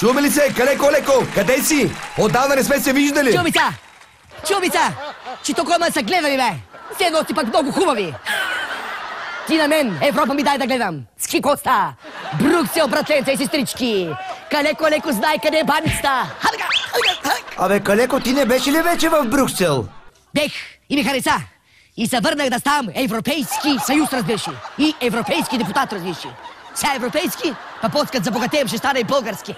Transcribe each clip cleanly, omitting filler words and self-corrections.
Чуваме ли се? Калеко, леко? Къде си? Отдавна не сме се виждали. Чубица! Че толкова ме са гледали, бе! Все едно си пък много хубави! Ти на мен, Европа ми дай да гледам! Ски коста! Брюксел, братленца и сестрички! Калеко, леко, знай къде е баницата! Абе, Калеко, ти не беше ли вече в Брюксел? Бех и ми хареса! И се върнах да ставам Европейски съюз, разбираш ли. И европейски депутат, разбираш ли. Сега европейски, па под забогатеем ще стане и български.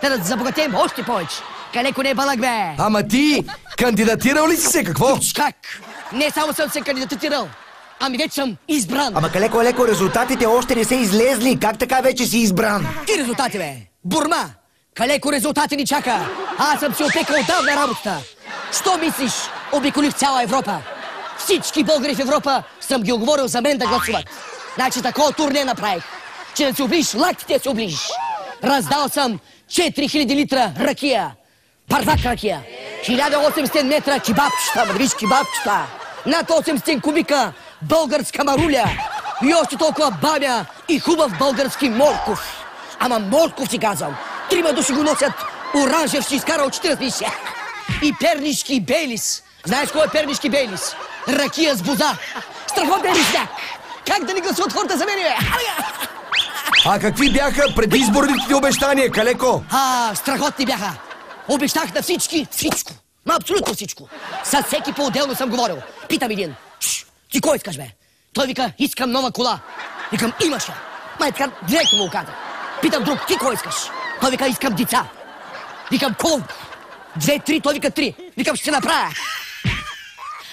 Та да забогатеем още повече. Калеко не е балък, бе. Ама ти кандидатирал ли си се? Какво? Как? Не само съм се кандидатирал, ами вече съм избран. Ама, Калеко, леко, резултатите още не са излезли. Как така вече си избран? Ти резултати, бе. Бурма. Калеко резултати ни чака. Аз съм си опекал отдавна работата. Що мислиш? Обиколих цяла Европа. Всички българи в Европа съм ги оговорил за мен да гласуват. Значи такова турне направих, че да си облиш лактите, си облиш. Раздал съм 4000 литра ракия. Парвак ракия. 1800 метра кебабчета, да виж кебабчета. Над 800 кубика българска маруля. И още толкова бамя и хубав български морков. Ама морков ти казвам. 3 души го носят. Оранжев ще изкара от 40. И пернишки бейлис. Знаеш кой е пернишки бейлис? Ракия с боза. Страхотен рисняк. Как да ни гласуват хората за мен, бе? А какви бяха предизборните ти обещания, Калеко? Страхотни бяха. Обещах на всички всичко. Ма абсолютно всичко. С всеки по-отделно съм говорил. Питам един. Ти кой искаш, бе? Той вика, искам нова кола. Викам, имаш я. Май така директно му каза. Питам друг, ти кой искаш? Той вика, искам деца. Викам, колко? 2, 3, той вика 3. Викам, ще направя.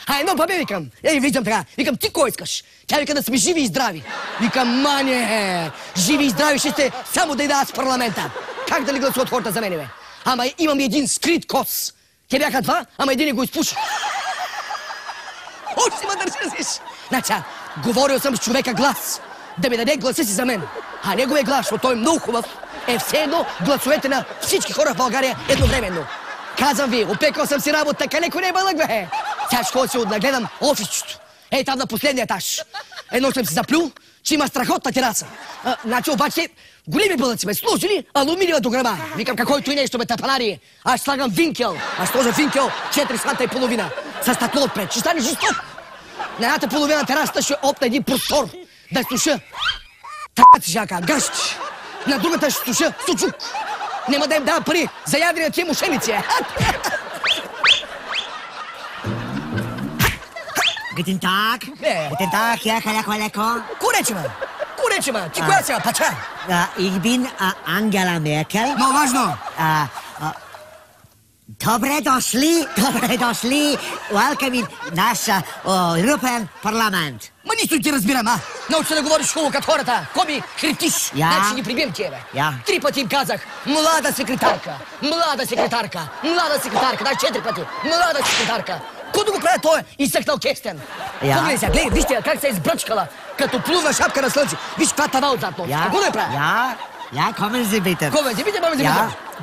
А едно бабе, викам. Виждам така. Викам, ти кой искаш? Тя вика да сме живи и здрави. Викам, мане, живи и здрави ще сте само да ида аз в парламента. Как да ли гласуват хората за мене, бе? Ама имам един скрит кос. Те бяха два, ама един го изпуши. Още ма държиш. Значи, говорил съм с човека глас. Да ми даде гласа си за мен. А неговия глас, защото той е много хубав, е все едно гласовете на всички хора в България едновременно. Казвам ви, опекал съм си работа, Калеко не е бълък, бе. Сега ще ходя си отнагледам офисчето. Ей там на последния етаж. Едно съм си заплюл, че има страхотна тераса. Значи обаче, големи бълъци ме сложили алуминиева дограма. Викам, какойто и нещо, бе, тапанари. Аз слагам винкел. Аз сложа винкел 4 санта и половина. С стъкло отпред. Ще стане жесток. На едната половина терасата ще опна един простор. Да слуша си жака, гащ. На другата ще слуша сучук. Нема да им дам пари за ядри на тия мошеници. Guten Tag. Guten Tag, ja, Kaleco. Куречима, ти коя сега, пача? Ich bin Angela Merkel. Много важно. Добре дошли. Welcome in наш European Parliament. Ма нищо ти разбирам, а? Научи да говориш хубаво като хората. Коби хритиш, значи ги прибием тия, бе. 3 пъти им казах, млада секретарка, дай 4 пъти, млада секретарка. Кой да го правя той? Изсъхнал кестен. Погледай сега, гледай, вижте как се е избръчкала, като плувна шапка на слънце. Виж каква тава отзад носи. Какво да я правя? Kommen Sie bitte. Комен си, бите.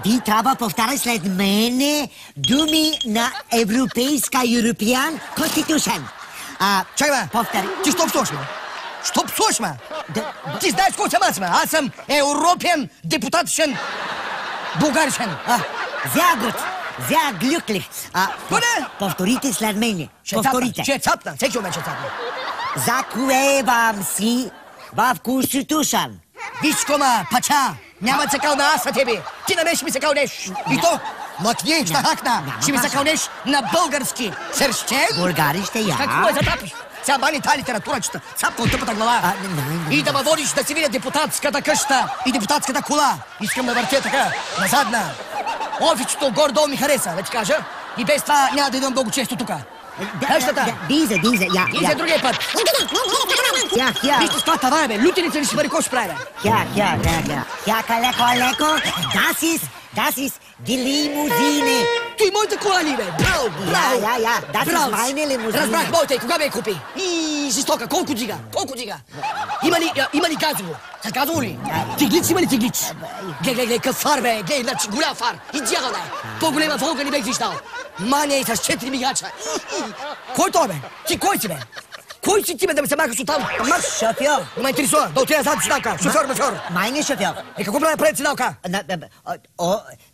Ти трябва повтаряй след мене думи на European Constitution. Чакай, бе. Повтори. Ти що псуваш, бе? Що псуваш, бе? Ти знаеш кой съм аз, бе? Аз съм европен депутатшен българишен. Sehr gut. Sehr glücklich. Къде? Повторите след мене. Повторите. Ще цапна. Всеки момент ще цапна. Закуевам си в Constitution. Вичко, ма, пача, няма да се кал на аз на тебе. Ти на мен ще ми се кълнеш. И то, мъкни, ще хакна. Ще ми се кълнеш на български. Сърще? Българи ще я. Какво е затапиш? Сега бани тази литературачета. Цапка от тъпата глава. И да ме водиш да си видя депутатската къща и депутатската кола. Искам да въртя така, назадна. Офисчето горе-долу ми хареса, да ти кажа. И без това няма да идвам много често тука. Къщата. Дизе, Дизе другия път. Вижте с това тава, бе. Лютеница ли ще бъде, какво ще прави, бе? Калеко. Das ist die Limousine. Той моята кола ли, бе? Браво. Das ist meine Limousine. Разбрах моята и кога ме купи? И жестока, колко дига? Има ли газово? С газово ли? Тиглиц има ли тиглиц? Гледай, къв фар, бе. Гледай, значи голям фар. И дявол, бе. По-голема Волга не бех виждал. Мания и с 4 мигача. Кой то, бе? Ти кой си, бе? Кой си ти бе да ме се махаш оттам? Марш! Шофьор. Не ме интересува, да отида зад седалка. Шофьор. Meine Шофьор. Какво правя пред седалка?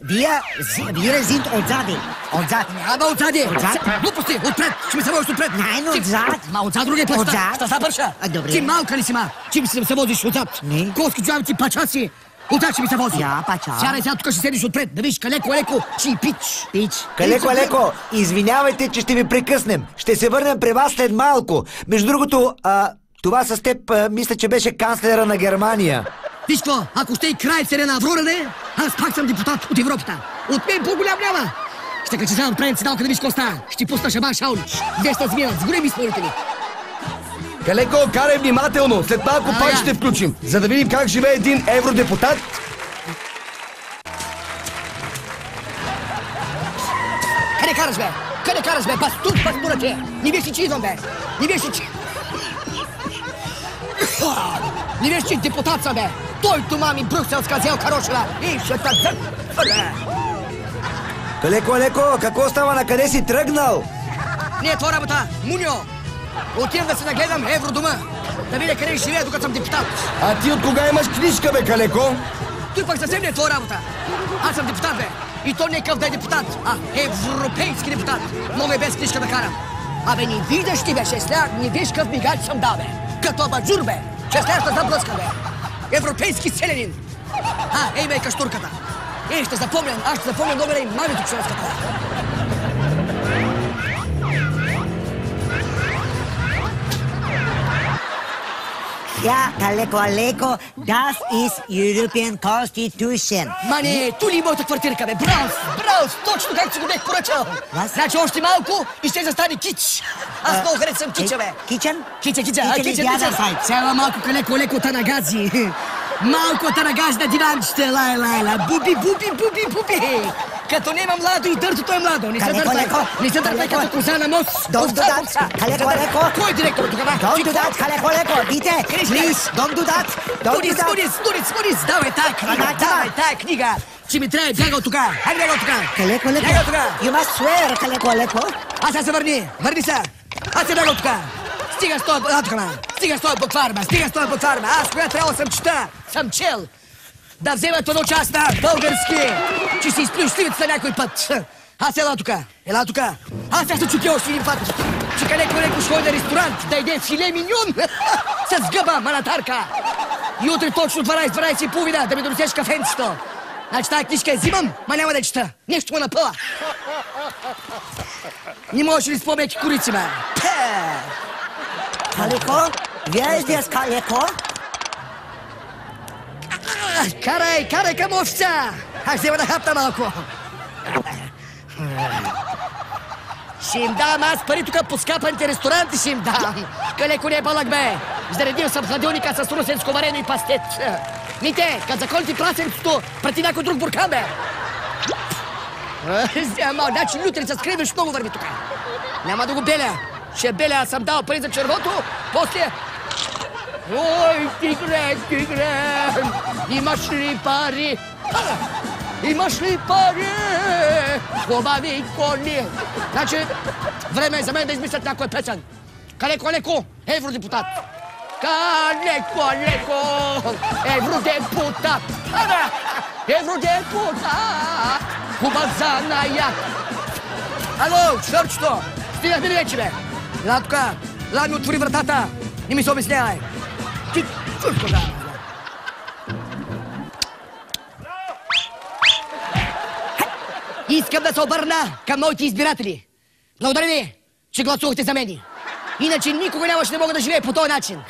Wir sind отзади. Отзад. Ама отзади! Отзад? Глупости! Отпред! Ще ми се возиш отпред! Nein, отзад. Ма отзад другия път! Отзад? Ще запърша! Добре. Ти малка ли си, ма? Ти ми се возиш отзад! Не. Колски джави ти пача си! Отзад ще ми се вози! Я, пача. Сядай сега, тук ще седиш отпред, да видиш леко, че и пич! Пич. Калеко, извинявайте, че ще ви прекъснем. Ще се върнем при вас след малко. Между другото, това с теб, мисля, че беше канцлера на Германия. Виж какво, ако ще и край царена Аврора, аз пак съм депутат от Европата. От мен по-голям няма. Ще кача сега отпред седалка да виж какво става. Ще пусна Шабан Шаулич. 200 змина с големи изпълнители. Калеко, карай внимателно. След малко пак ще включим, за да видим как живее един евродепутат. Къде караш, бе? Пастура ти! Не виж ли, че идвам, бе? Не виж ли, че депутат съм, бе? Той дома ми брюкселска зел Карошева и ще те зъпре! Калеко, какво става? На къде си тръгнал? Не е това работа, Муньо! Отивам да се нагледам Евродома, да видя къде живея, докато съм депутат. А ти от кога имаш книжка, бе, Калеко? Той пък съвсем не е твоя работа. Аз съм депутат, бе. И то не къв да е депутат, а европейски депутат. Мога и без книжка да карам. Абе, не виждаш ли, бе, не виж къв мигач съм дал, бе. Като абаджур, бе. Шестляшта заблъска, бе. Европейски селянин. Ей, бе, каштурката. Аз ще запомня номера и мамито човешката. Ja, Калеко, das ist European Constitution. Мане, ту ли е моята квартирка, бе? Браус, точно както си го бех поръчал. Значи още малко и ще застане кич. Аз много харесвам кича, бе. Кичен? Кича. Цяла малко леко танагази. Малко танагази на диванчета, лай. Буби. Като нема младо и дъртото е младо. Не се дърпай като коза на мост. Don't do that, Калеко. Кой е директор тук, бе? Don't do that, Калеко, дите. Please, don't do that. Студис, давай тая книга. Че ми трябва, бяга от тук. Хайде, бяга от тук. Калеко. You must swear, Калеко. Аз се върни се. Аз се бяга от тук. Стига с този буквар, Аз коя трябва съм чета. Съм чел. Да взема това част на български. Че си изплюш сливицата някой път. Аз ела тук. Аз се чупя още един път. Че Калеко ще ходи на ресторант да еде филе миньон с гъба, манатарка. И утре точно 12:30 да ми донесеш кафенцето. Значи тая книжка я взимам, ма няма да чета. Нещо ме напъла. Не можеш ли с по-меки курици, бе? Калеко, wer ist das, Калеко? Карай към офиса! Аз взема да хапна малко. Ще им дам аз пари тук по скапаните ресторанти ще им дам. Калеко не е бълък, бе. Заредил съм хладилника с русенско варено и пастет. Мите, като заколти прасенцето, прати някой друг буркан, бе. Значи лютрица с кривиш много върви тук. Няма да го беля. Ще беля, аз съм дал пари за червото, после... Ой, тигре! Имаш ли пари? Хубави кони! Значи, време е за мен да измислят някоя песен. Калеко, евродепутат! Калеко, евродепутат! Евродепутат! Хубав занаят! Ало, четвърчето! Стигнахме ли вече, бе? Ела тук, ми отвори вратата! Не ми се обяснявай! Ти чушко да! Искам да се обърна към моите избиратели. Благодаря ви, че гласувахте за мен. Иначе никога нямаше да мога да живея по този начин.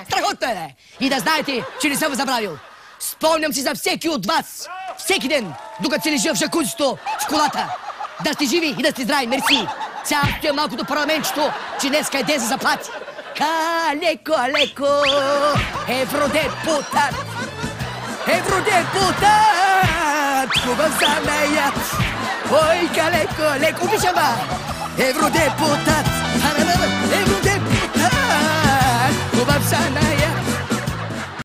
Страхотно е, бе! И да знаете, че не съм забравил. Спомням си за всеки от вас. Всеки ден, докато се лежа в жакузито, в колата. Да сте живи и да сте здрави, мерси. Сега стоя малко до парламентчето, че днеска е ден за заплати. Калеко, евродепутат! Хубав занаят! Ой, Калеко, обичам, ба! Евродепутат! Хубав занаят!